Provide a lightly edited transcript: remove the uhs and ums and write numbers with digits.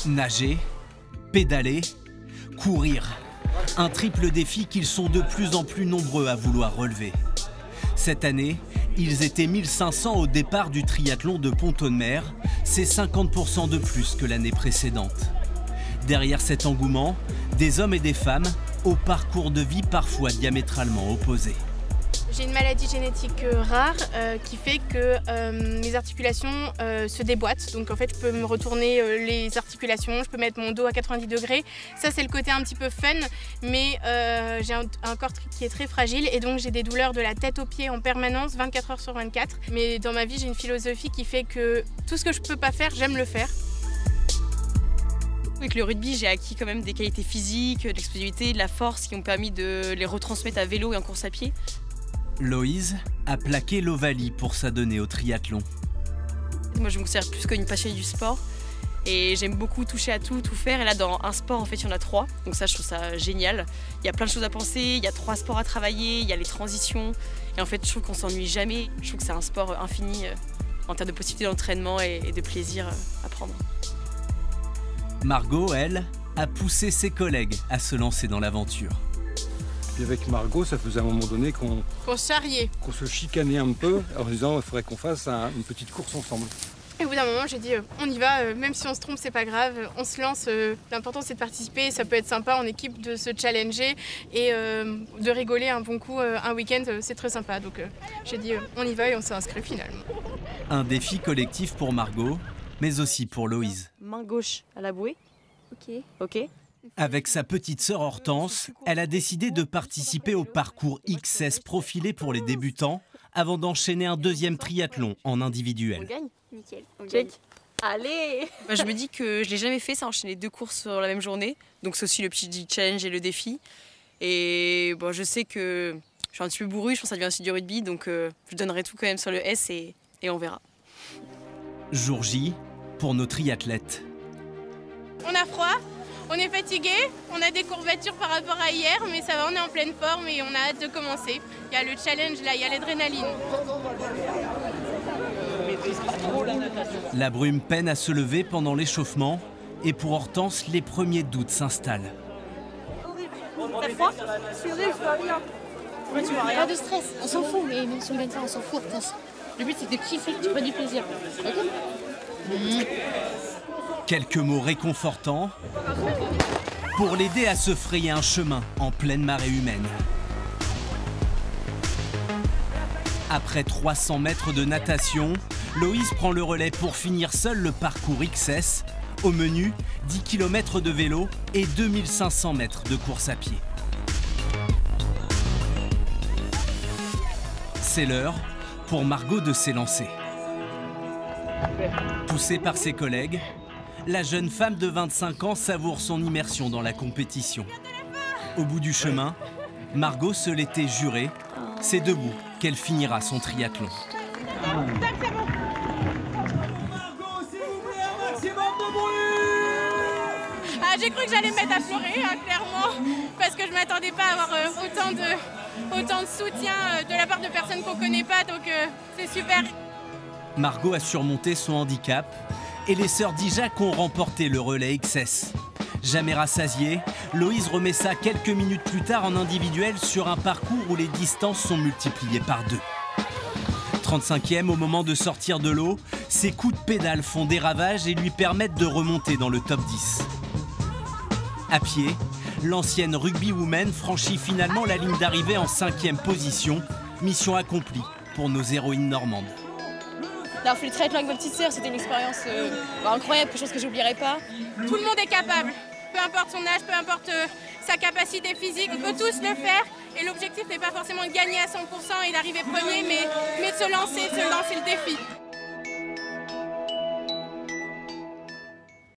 Nager, pédaler, courir. Un triple défi qu'ils sont de plus en plus nombreux à vouloir relever. Cette année, ils étaient 1500 au départ du triathlon de Pont-Audemer. C'est 50% de plus que l'année précédente. Derrière cet engouement, des hommes et des femmes au parcours de vie parfois diamétralement opposés. J'ai une maladie génétique rare qui fait que mes articulations se déboîtent. Donc en fait, je peux me retourner les articulations, je peux mettre mon dos à 90 degrés. Ça, c'est le côté un petit peu fun, mais j'ai un corps qui est très fragile et donc j'ai des douleurs de la tête aux pieds en permanence, 24 heures sur 24. Mais dans ma vie, j'ai une philosophie qui fait que tout ce que je peux pas faire, j'aime le faire. Avec le rugby, j'ai acquis quand même des qualités physiques, de l'explosivité, de la force qui m'ont permis de les retransmettre à vélo et en course à pied. Loïse a plaqué l'Ovalie pour s'adonner au triathlon. Moi, je me considère plus qu'une passionnée du sport et j'aime beaucoup toucher à tout, tout faire. Et là, dans un sport, en fait, il y en a 3. Donc ça, je trouve ça génial. Il y a plein de choses à penser, il y a 3 sports à travailler, il y a les transitions. Et en fait, je trouve qu'on s'ennuie jamais. Je trouve que c'est un sport infini en termes de possibilités d'entraînement et de plaisir à prendre. Margot, elle, a poussé ses collègues à se lancer dans l'aventure. Puis avec Margot, ça faisait à un moment donné qu'on se chicanait un peu en disant qu'il faudrait qu'on fasse une petite course ensemble. Et au bout d'un moment, j'ai dit on y va, même si on se trompe, c'est pas grave, on se lance. L'important, c'est de participer, ça peut être sympa en équipe de se challenger et de rigoler un bon coup un week-end, c'est très sympa. Donc j'ai dit on y va et on s'est inscrit finalement. Un défi collectif pour Margot, mais aussi pour Loïse. Main gauche à la bouée. Ok. Avec sa petite sœur Hortense, elle a décidé de participer au parcours XS profilé pour les débutants avant d'enchaîner un deuxième triathlon en individuel. On gagne. Nickel. Check. Allez. Je me dis que je l'ai jamais fait, ça enchaîner 2 courses sur la même journée. Donc c'est aussi le petit challenge et le défi. Et bon, je sais que je suis un petit peu bourrue, je pense que ça devient aussi du rugby. Donc je donnerai tout quand même sur le S et on verra. Jour J pour nos triathlètes. On a froid. On est fatigué, on a des courbatures par rapport à hier, mais ça va, on est en pleine forme et on a hâte de commencer. Il y a le challenge là, il y a l'adrénaline. La brume peine à se lever pendant l'échauffement et pour Hortense, les premiers doutes s'installent. T'as froid? Pas de stress, on s'en fout, mais même si on gagne pas, on s'en fout, Hortense. Le but c'est de kiffer, tu prends du plaisir. Quelques mots réconfortants pour l'aider à se frayer un chemin en pleine marée humaine. Après 300 mètres de natation, Loïse prend le relais pour finir seule le parcours XS. Au menu, 10 km de vélo et 2500 mètres de course à pied. C'est l'heure pour Margot de s'élancer. Poussée par ses collègues, la jeune femme de 25 ans savoure son immersion dans la compétition. Au bout du chemin, Margot se l'était juré, c'est debout qu'elle finira son triathlon. J'ai cru que j'allais me mettre à pleurer, clairement, parce que je ne m'attendais pas à avoir autant de soutien de la part de personnes qu'on ne connaît pas, donc c'est super. Margot a surmonté son handicap et les sœurs Dijac ont remporté le relais XS. Jamais rassasiée, Loïse remet ça quelques minutes plus tard en individuel sur un parcours où les distances sont multipliées par 2. 35e au moment de sortir de l'eau, ses coups de pédale font des ravages et lui permettent de remonter dans le top 10. À pied, l'ancienne rugbywoman franchit finalement la ligne d'arrivée en 5e position. Mission accomplie pour nos héroïnes normandes. D'avoir fait le triathlon avec ma petite sœur, c'était une expérience incroyable, quelque chose que j'oublierai pas. Tout le monde est capable, peu importe son âge, peu importe sa capacité physique, on peut tous le faire. Et l'objectif n'est pas forcément de gagner à 100% et d'arriver premier, mais de se lancer le défi.